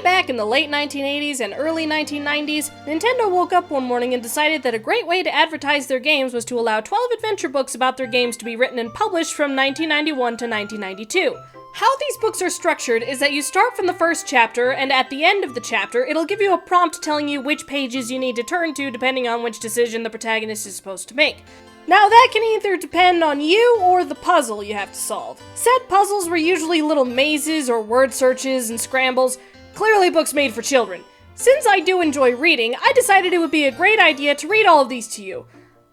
back in the late 1980s and early 1990s, Nintendo woke up one morning and decided that a great way to advertise their games was to allow 12 adventure books about their games to be written and published from 1991 to 1992. How these books are structured is that you start from the first chapter, and at the end of the chapter, it'll give you a prompt telling you which pages you need to turn to depending on which decision the protagonist is supposed to make. Now that can either depend on you or the puzzle you have to solve. Said puzzles were usually little mazes or word searches and scrambles, clearly books made for children. Since I do enjoy reading, I decided it would be a great idea to read all of these to you.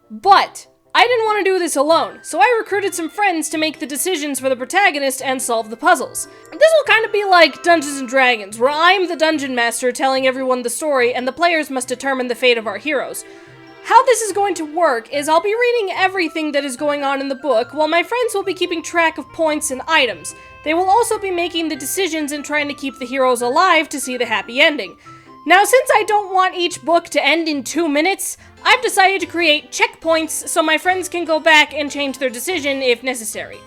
But I didn't want to do this alone, so I recruited some friends to make the decisions for the protagonist and solve the puzzles. This will kind of be like Dungeons & Dragons, where I'm the dungeon master telling everyone the story and the players must determine the fate of our heroes. How this is going to work is I'll be reading everything that is going on in the book, while my friends will be keeping track of points and items. They will also be making the decisions and trying to keep the heroes alive to see the happy ending. Now, since I don't want each book to end in 2 minutes, I've decided to create checkpoints so my friends can go back and change their decision if necessary.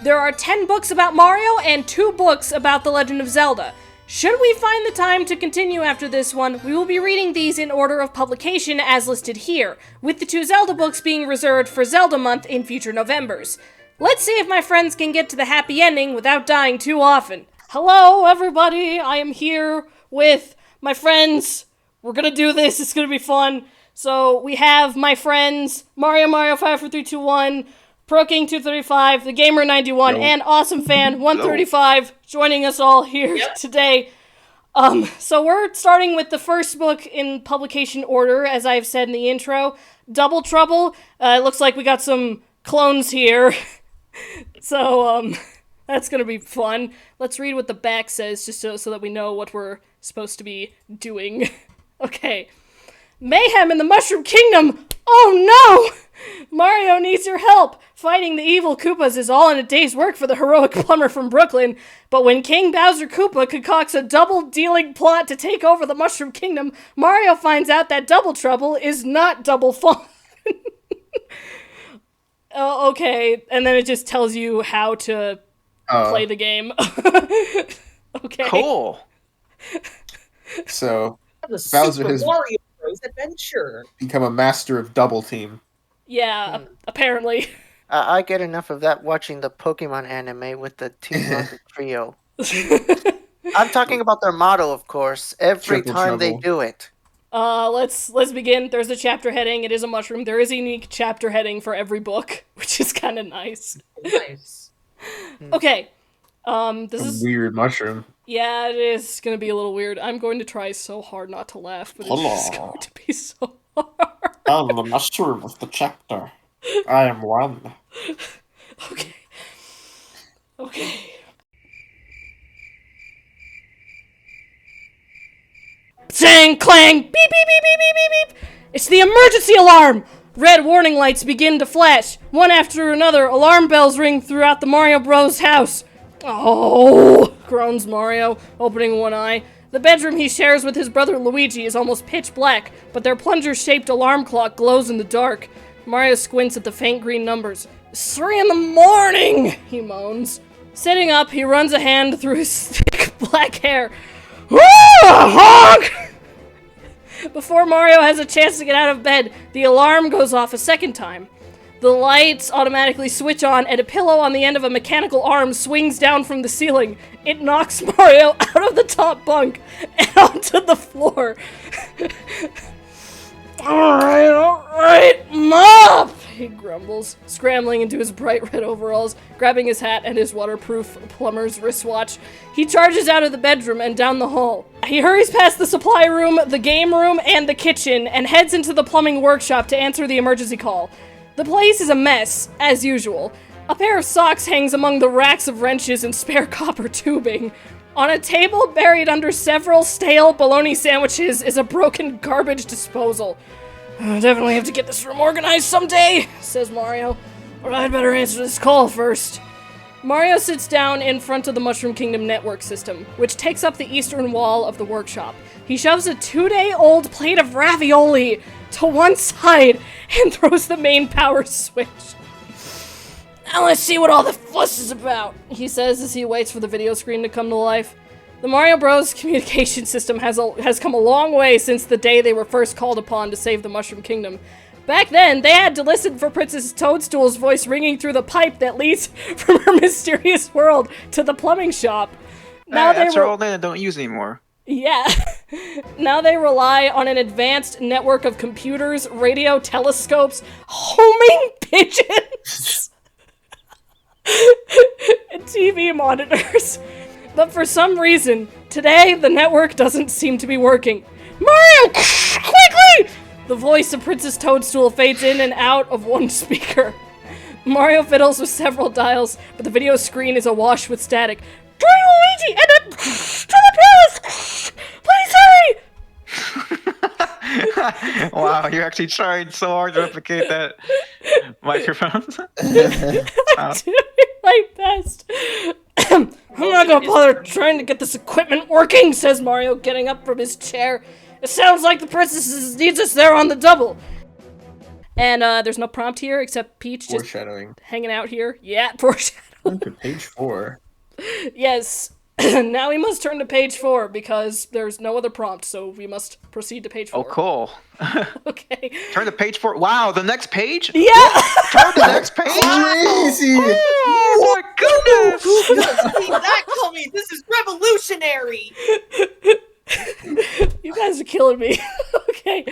There are 10 books about Mario and 2 books about The Legend of Zelda. Should we find the time to continue after this one, we will be reading these in order of publication as listed here, with the 2 Zelda books being reserved for Zelda month in future Novembers. Let's see if my friends can get to the happy ending without dying too often. Hello, everybody! I am here with my friends. We're gonna do this, it's gonna be fun. So, we have my friends, Mario 54321, Proking 235, the Gamer 91, and Awesome Fan 135 joining us all here today. So we're starting with the first book in publication order, as I've said in the intro, Double Trouble. It looks like we got some clones here, so that's gonna be fun. Let's read what the back says, just so that we know what we're supposed to be doing. Okay. Mayhem in the Mushroom Kingdom! Oh no! Mario needs your help! Fighting the evil Koopas is all in a day's work for the heroic plumber from Brooklyn, but when King Bowser Koopa concocts a double-dealing plot to take over the Mushroom Kingdom, Mario finds out that Double Trouble is not double fun. Oh, okay, and then it just tells you how to play the game. Okay. Cool. So, Bowser has Mario Bros. Adventure. Become a master of double team. Yeah, apparently. I get enough of that watching the Pokemon anime with the Team Rocket Trio. I'm talking about their motto, of course, every Triple time trouble. they do it. Let's begin. There's a chapter heading. It is a mushroom. There is a unique chapter heading for every book, which is kind of nice. Nice. Okay. This is weird mushroom. Yeah, it is gonna be a little weird. I'm going to try so hard not to laugh, but it's just going to be so hard. I'm the mushroom of the chapter. I am one. Okay. Okay. Sang, clang, beep, beep, beep, beep, beep, beep, beep. It's the emergency alarm! Red warning lights begin to flash. One after another, alarm bells ring throughout the Mario Bros. House. Oh, groans Mario, opening one eye. The bedroom he shares with his brother Luigi is almost pitch black, but their plunger-shaped alarm clock glows in the dark. Mario squints at the faint green numbers. It's 3 a.m, he moans. Sitting up, he runs a hand through his thick black hair. Honk! Before Mario has a chance to get out of bed, the alarm goes off a second time. The lights automatically switch on, and a pillow on the end of a mechanical arm swings down from the ceiling. It knocks Mario out of the top bunk and onto the floor. Alright, mop! He grumbles, scrambling into his bright red overalls, grabbing his hat and his waterproof plumber's wristwatch. He charges out of the bedroom and down the hall. He hurries past the supply room, the game room, and the kitchen, and heads into the plumbing workshop to answer the emergency call. The place is a mess, as usual. A pair of socks hangs among the racks of wrenches and spare copper tubing. On a table buried under several stale bologna sandwiches is a broken garbage disposal. I definitely have to get this room organized someday, says Mario. But I'd better answer this call first. Mario sits down in front of the Mushroom Kingdom network system, which takes up the eastern wall of the workshop. He shoves a 2-day-old plate of ravioli to one side and throws the main power switch. Now let's see what all the fuss is about, he says as he waits for the video screen to come to life. The Mario Bros. Communication system has come a long way since the day they were first called upon to save the Mushroom Kingdom. Back then, they had to listen for Princess Toadstool's voice ringing through the pipe that leads from her mysterious world to the plumbing shop. Now that's her old name I don't use anymore. Yeah. Now they rely on an advanced network of computers, radio telescopes, homing pigeons, and TV monitors. But for some reason, today the network doesn't seem to be working. Mario, quickly! The voice of Princess Toadstool fades in and out of one speaker. Mario fiddles with several dials, but the video screen is awash with static. Join Luigi and then to the palace! Please hurry! Wow, you're actually trying so hard to replicate that microphone. I'm doing my best. I'm not gonna bother trying to get this equipment working, says Mario, getting up from his chair. It sounds like the princess needs us there on the double. And there's no prompt here except Peach just hanging out here. Yeah, foreshadowing. To page 4. Yes. Now we must turn to page 4 because there's no other prompt, so we must proceed to page 4. Oh, cool. Okay. Turn to page 4. Wow, the next page? Yeah! Turn to the next page? Crazy! Oh my goodness! See that coming! This is revolutionary! You guys are killing me. Okay.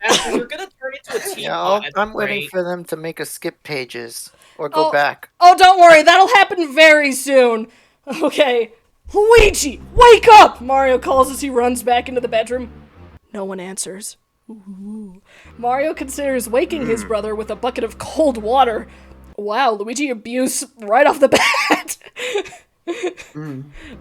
After you're gonna turn into a teapot. Yeah, I'm that's waiting great. for them to make us skip pages or go back. Oh, don't worry. That'll happen very soon. Okay. Luigi, wake up! Mario calls as he runs back into the bedroom. No one answers. Ooh. Mario considers waking his brother with a bucket of cold water. Wow, Luigi abuse right off the bat.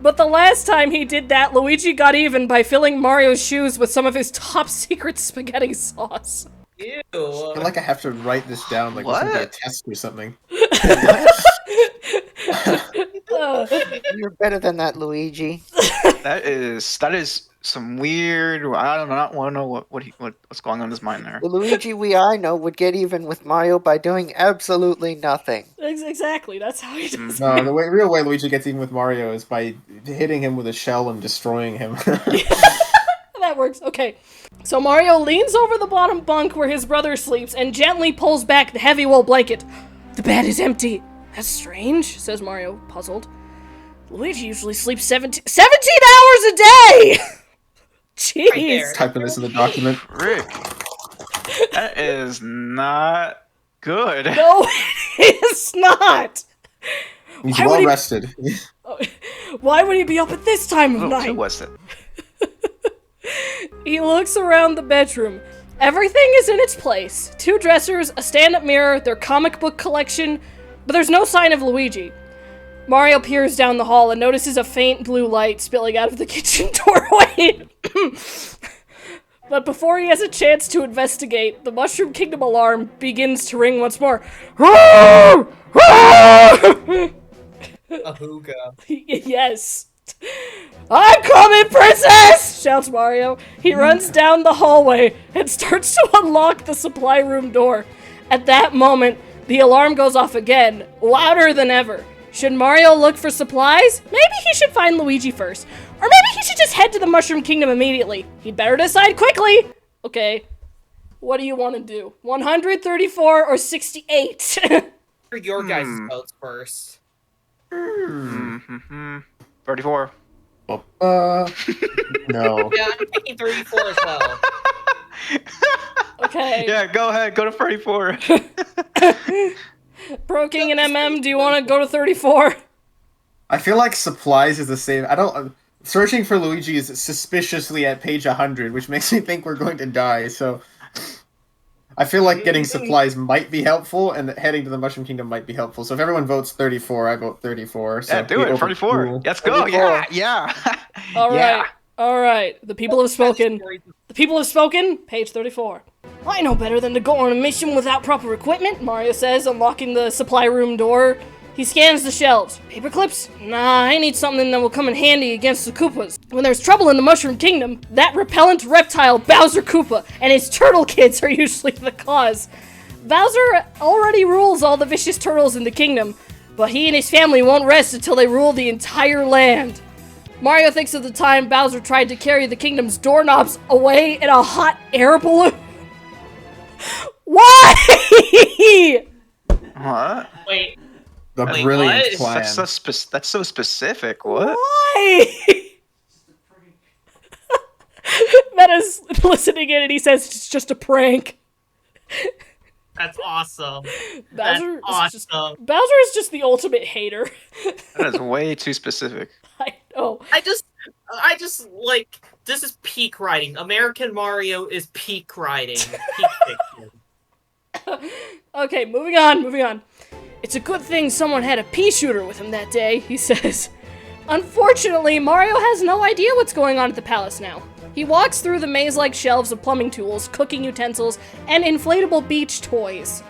But the last time he did that, Luigi got even by filling Mario's shoes with some of his top secret spaghetti sauce. Ew. I feel like I have to write this down, like What? this would be a test or something. You're better than that, Luigi. That is some weird. I don't want to know what's going on in his mind there. The Luigi I know would get even with Mario by doing absolutely nothing. Exactly, that's how he does No, it. the real way Luigi gets even with Mario is by hitting him with a shell and destroying him. That works. Okay. So Mario leans over the bottom bunk where his brother sleeps and gently pulls back the heavy wool blanket. The bed is empty. That's strange, says Mario, puzzled. Luigi usually sleeps 17 hours a day! Jeez. Right there. Typing this in the document. Rick, that is not good. No, it's not! He's Why would well he- rested. Why would he be up at this time of Who night? was it? He looks around the bedroom. Everything is in its place. 2 dressers, a stand-up mirror, their comic book collection, but there's no sign of Luigi. Mario peers down the hall and notices a faint blue light spilling out of the kitchen doorway. But before he has a chance to investigate, the Mushroom Kingdom alarm begins to ring once more. A hookah. Yes. I'm coming, princess! Shouts Mario. He runs down the hallway and starts to unlock the supply room door. At that moment, the alarm goes off again, louder than ever. Should Mario look for supplies? Maybe he should find Luigi first. Or maybe he should just head to the Mushroom Kingdom immediately. He'd better decide quickly. Okay. What do you want to do? 134 or 68? For your guys' votes first. 34. No. Yeah, I'm taking 34 as well. Okay. Yeah, go ahead. Go to 34. Proking and MM, do you want to go to 34? I feel like supplies is the same. Searching for Luigi is suspiciously at page 100, which makes me think we're going to die, so... I feel like getting supplies might be helpful, and heading to the Mushroom Kingdom might be helpful. So if everyone votes 34, I vote 34. So Yeah, do it. 34. Let's go. 34. Yeah. All right. The people have spoken. The people have spoken. Page 34. I know better than to go on a mission without proper equipment, Mario says, unlocking the supply room door. He scans the shelves. Paper clips? Nah, I need something that will come in handy against the Koopas. When there's trouble in the Mushroom Kingdom, that repellent reptile Bowser Koopa and his turtle kids are usually the cause. Bowser already rules all the vicious turtles in the kingdom, but he and his family won't rest until they rule the entire land. Mario thinks of the time Bowser tried to carry the kingdom's doorknobs away in a hot air balloon. Why? What? Wait, The Wait, brilliant what? plan. That's so specific. What? Why? Meta's listening in and he says it's just a prank. that's awesome. Bowser That's is awesome. Bowser is just the ultimate hater. That is way too specific. I know. I just like this is peak writing. American Mario is peak writing. Peak fiction. Okay, moving on. It's a good thing someone had a pea shooter with him that day, he says. Unfortunately, Mario has no idea what's going on at the palace now. He walks through the maze-like shelves of plumbing tools, cooking utensils, and inflatable beach toys.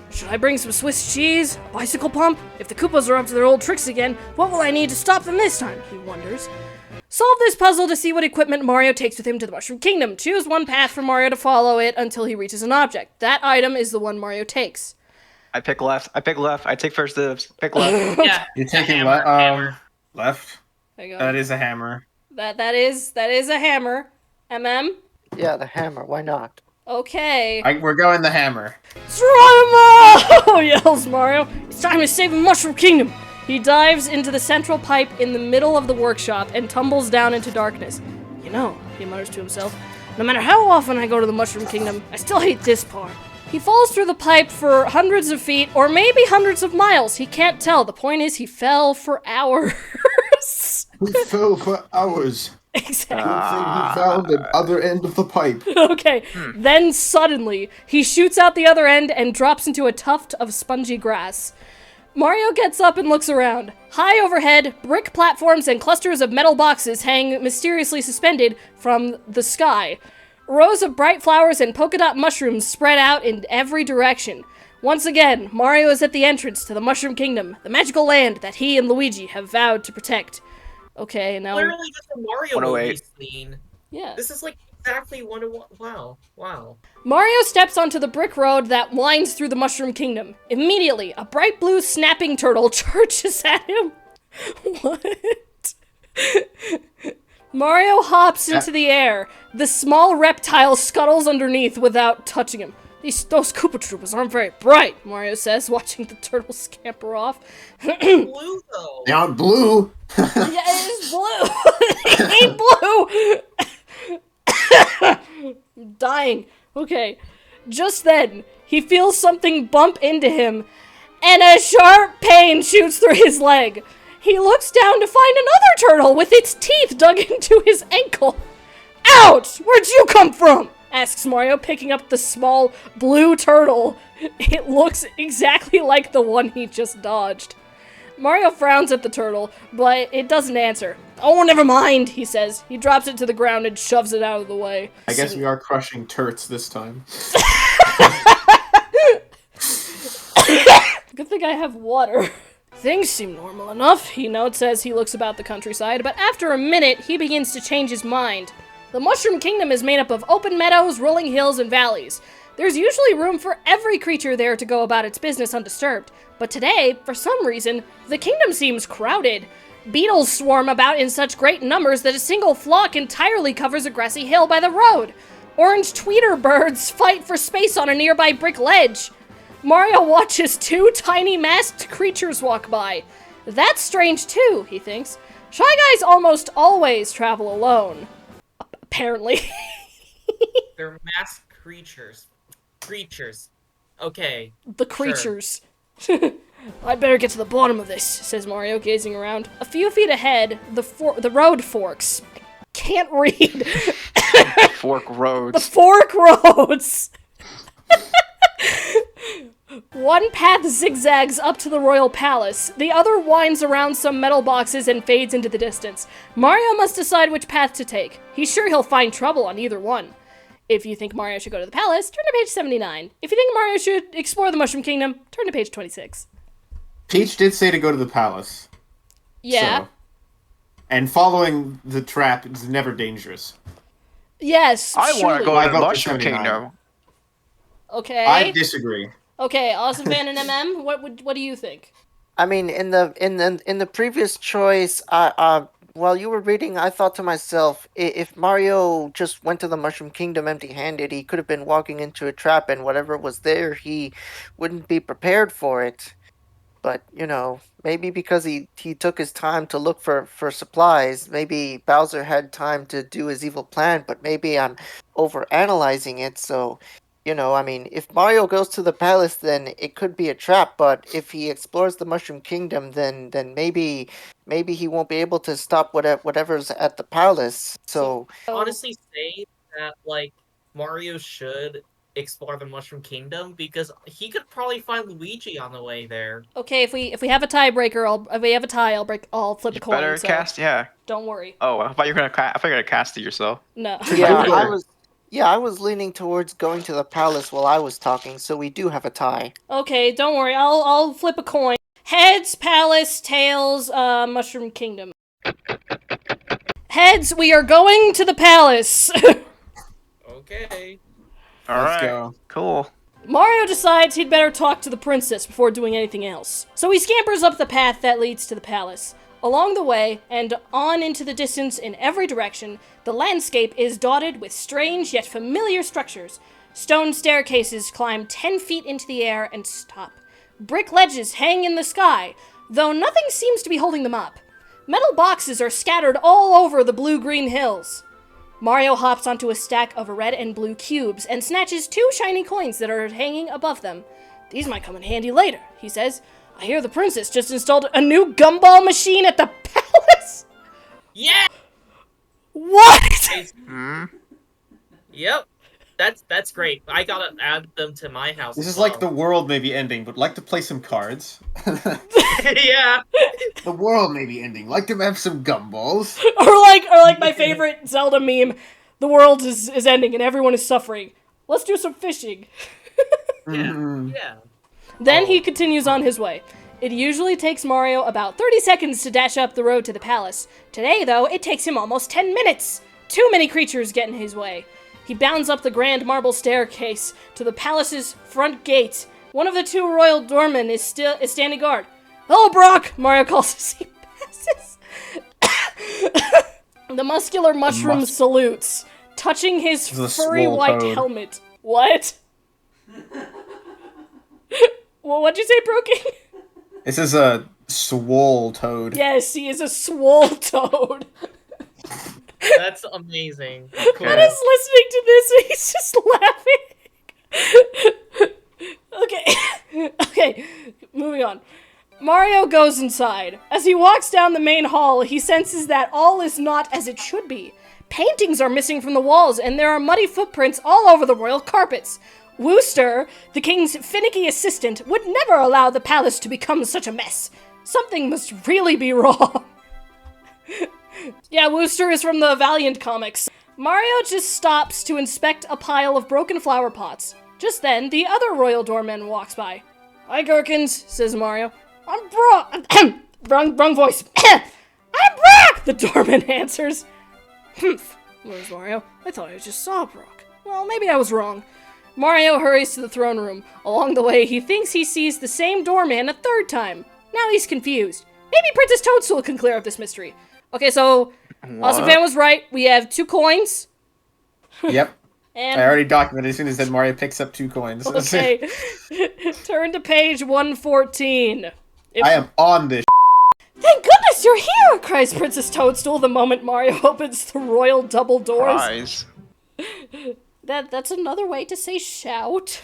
Should I bring some Swiss cheese? A bicycle pump? If the Koopas are up to their old tricks again, what will I need to stop them this time? He wonders. Solve this puzzle to see what equipment Mario takes with him to the Mushroom Kingdom. Choose one path for Mario to follow it until he reaches an object. That item is the one Mario takes. I pick left. I take first dibs. Pick left. Yeah. You're taking hammer. left. There you go. That is a hammer. That is a hammer. Yeah, the hammer. Why not? Okay. We're going the hammer. Geronimo! Yells Mario. It's time to save the Mushroom Kingdom. He dives into the central pipe in the middle of the workshop and tumbles down into darkness. You know, he mutters to himself, no matter how often I go to the Mushroom Kingdom, I still hate this part. He falls through the pipe for hundreds of feet, or maybe hundreds of miles. He can't tell. The point is, he fell for hours. We fell for hours. Exactly. He found the other end of the pipe. Okay, then suddenly, he shoots out the other end and drops into a tuft of spongy grass. Mario gets up and looks around. High overhead, brick platforms and clusters of metal boxes hang mysteriously suspended from the sky. Rows of bright flowers and polka dot mushrooms spread out in every direction. Once again, Mario is at the entrance to the Mushroom Kingdom, the magical land that he and Luigi have vowed to protect. Okay, now... Literally just a Mario 108. movie scene. Yeah. This is like exactly 101. Wow. Mario steps onto the brick road that winds through the Mushroom Kingdom. Immediately, a bright blue snapping turtle charges at him. What? Mario hops into the air. The small reptile scuttles underneath without touching him. Those Koopa Troopas aren't very bright, Mario says, watching the turtle scamper off. Blue though. They aren't blue. Yeah, it is blue. It ain't blue. I'm dying. Okay. Just then, he feels something bump into him, and a sharp pain shoots through his leg. He looks down to find another turtle with its teeth dug into his ankle. Ouch! Where'd you come from? Asks Mario, picking up the small blue turtle. It looks exactly like the one he just dodged. Mario frowns at the turtle, but it doesn't answer. Oh, never mind, he says. He drops it to the ground and shoves it out of the way. I guess we are crushing turts this time. Good thing I have water. Things seem normal enough, he notes as he looks about the countryside, but after a minute, he begins to change his mind. The Mushroom Kingdom is made up of open meadows, rolling hills, and valleys. There's usually room for every creature there to go about its business undisturbed, but today, for some reason, the kingdom seems crowded. Beetles swarm about in such great numbers that a single flock entirely covers a grassy hill by the road. Orange tweeter birds fight for space on a nearby brick ledge. Mario watches two tiny masked creatures walk by. That's strange too, he thinks. Shy Guys almost always travel alone. Apparently. They're masked creatures. Creatures. Okay. The creatures. I better get to the bottom of this, says Mario, gazing around. A few feet ahead, the road forks. Can't read. Fork roads. The fork roads. One path zigzags up to the royal palace. The other winds around some metal boxes and fades into the distance. Mario must decide which path to take. He's sure he'll find trouble on either one. If you think Mario should go to the palace, turn to page 79. If you think Mario should explore the Mushroom Kingdom, turn to page 26. Peach did say to go to the palace. Yeah. So. And following the trap is never dangerous. Yes, I want to go I to the vote for Mushroom 79. Kingdom. Okay. I disagree. Okay, Awesome Fan and MM, what do you think? I mean, in the previous choice, while you were reading, I thought to myself, if Mario just went to the Mushroom Kingdom empty-handed, he could have been walking into a trap, and whatever was there, he wouldn't be prepared for it. But, maybe because he took his time to look for supplies, maybe Bowser had time to do his evil plan, but maybe I'm overanalyzing it, so, I mean, if Mario goes to the palace, then it could be a trap, but if he explores the Mushroom Kingdom, then maybe he won't be able to stop whatever's at the palace, so... Honestly say that, like, Mario should explore the Mushroom Kingdom because he could probably find Luigi on the way there. Okay, if we have a tiebreaker, if we have a tie, I'll flip a coin. Better So cast, yeah. don't worry. Oh, I thought you were gonna. I thought you were gonna cast it yourself. No. Yeah, Sure. I was leaning towards going to the palace while I was talking, so we do have a tie. Okay, don't worry. I'll flip a coin. Heads, palace. Tails, Mushroom Kingdom. Heads. We are going to the palace. Okay. All Let's right. go. Cool. Mario decides he'd better talk to the princess before doing anything else. So he scampers up the path that leads to the palace. Along the way, and on into the distance in every direction, the landscape is dotted with strange yet familiar structures. Stone staircases climb 10 feet into the air and stop. Brick ledges hang in the sky, though nothing seems to be holding them up. Metal boxes are scattered all over the blue-green hills. Mario hops onto a stack of red and blue cubes and snatches 2 shiny coins that are hanging above them. These might come in handy later, he says. I hear the princess just installed a new gumball machine at the palace. Yeah! What? Hmm. Yep. That's great. I gotta add them to my house. This as is like the well. world may be ending, but like to play some cards. Yeah. The world may be ending. Like to have some gumballs. or like my favorite Zelda meme. The world is ending and everyone is suffering. Let's do some fishing. Yeah. Then he continues on his way. It usually takes Mario about 30 seconds to dash up the road to the palace. Today, though, it takes him almost 10 minutes. Too many creatures get in his way. He bounds up the grand marble staircase to the palace's front gate. One of the 2 royal doormen is standing guard. Hello, Brock! Mario calls as he passes. The muscular mushroom salutes, touching his This is a furry swole white toad. helmet. What? Well, what'd you say, Proking? This is a swole toad. Yes, he is a swole toad. That's amazing. Cool. Ed is listening to this and he's just laughing. Okay, moving on. Mario goes inside. As he walks down the main hall, he senses that all is not as it should be. Paintings are missing from the walls, and there are muddy footprints all over the royal carpets. Wooster, the king's finicky assistant, would never allow the palace to become such a mess. Something must really be wrong. Yeah, Wooster is from the Valiant comics. Mario just stops to inspect a pile of broken flower pots. Just then, the other royal doorman walks by. Hi, Gherkins, says Mario. I'm Brock. wrong voice. I'm Brock, the doorman answers. Humph, mutters Mario. I thought I just saw Brock. Well, maybe I was wrong. Mario hurries to the throne room. Along the way, he thinks he sees the same doorman a third time. Now he's confused. Maybe Princess Toadstool can clear up this mystery. Okay, so Awesome Fan was right. We have 2 coins. Yep. And I already documented as soon as that Mario picks up 2 coins. okay. Turn to page 114. I am on this. Thank goodness you're here! Cries Princess Toadstool the moment Mario opens the royal double doors. Prize. That's another way to say shout.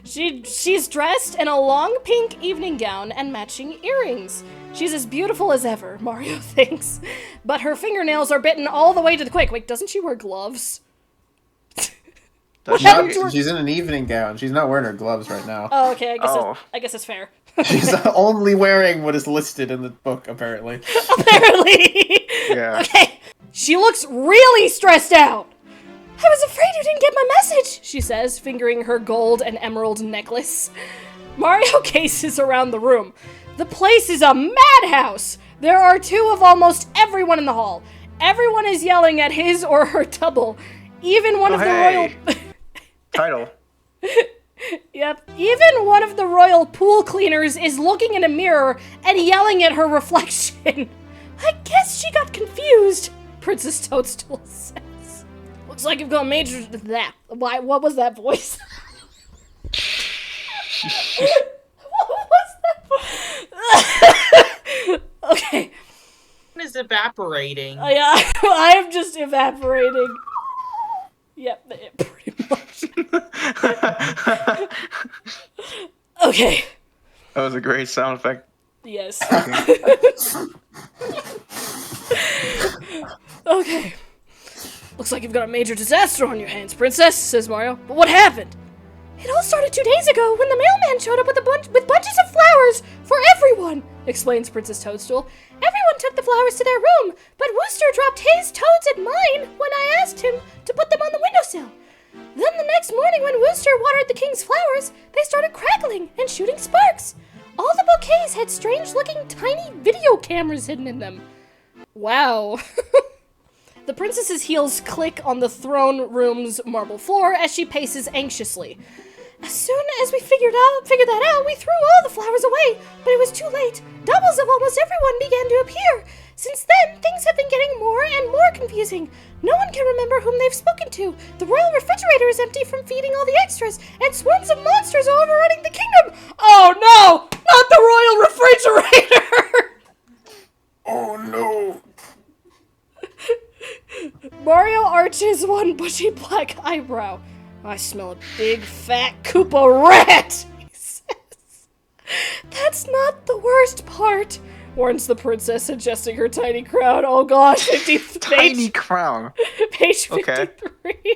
She's dressed in a long pink evening gown and matching earrings. She's as beautiful as ever, Mario thinks. But her fingernails are bitten all the way to the quick. Wait, doesn't she wear gloves? Does she? happened to her- She's in an evening gown. She's not wearing her gloves right now. Oh, okay, Oh. I guess that's fair. She's only wearing what is listed in the book, apparently. Apparently. Yeah. Okay. She looks really stressed out. I was afraid you didn't get my message, she says, fingering her gold and emerald necklace. Mario cases around the room. The place is a madhouse. There are 2 of almost everyone in the hall. Everyone is yelling at his or her double. Even one of the royal... Title. Yep. Even one of the royal pool cleaners is looking in a mirror and yelling at her reflection. I guess she got confused, Princess Toadstool says. Looks like you've got major that. Why? What was that voice? What was that? Okay. Is evaporating. Yeah, I am just evaporating. Yep, pretty much. Okay. That was a great sound effect. Yes. Okay. Looks like you've got a major disaster on your hands, Princess, says Mario. But what happened? It all started 2 days ago when the mailman showed up with bunches of flowers for everyone, explains Princess Toadstool. Everyone took the flowers to their room, but Wooster dropped his toads and mine when I asked him to put them on the windowsill. Then the next morning when Wooster watered the king's flowers, they started crackling and shooting sparks. All the bouquets had strange-looking tiny video cameras hidden in them. Wow. The princess's heels click on the throne room's marble floor as she paces anxiously. As soon as we figured that out, we threw all the flowers away, but it was too late. Doubles of almost everyone began to appear. Since then, things have been getting more and more confusing. No one can remember whom they've spoken to. The royal refrigerator is empty from feeding all the extras, and swarms of monsters are overrunning the kingdom. Oh no! Not the royal refrigerator! Oh no! Mario arches one bushy black eyebrow. I smell a big, fat Koopa rat, he says. That's not the worst part, warns the princess, adjusting her tiny crown. Oh gosh, 50, Tiny crown. page Okay. 53.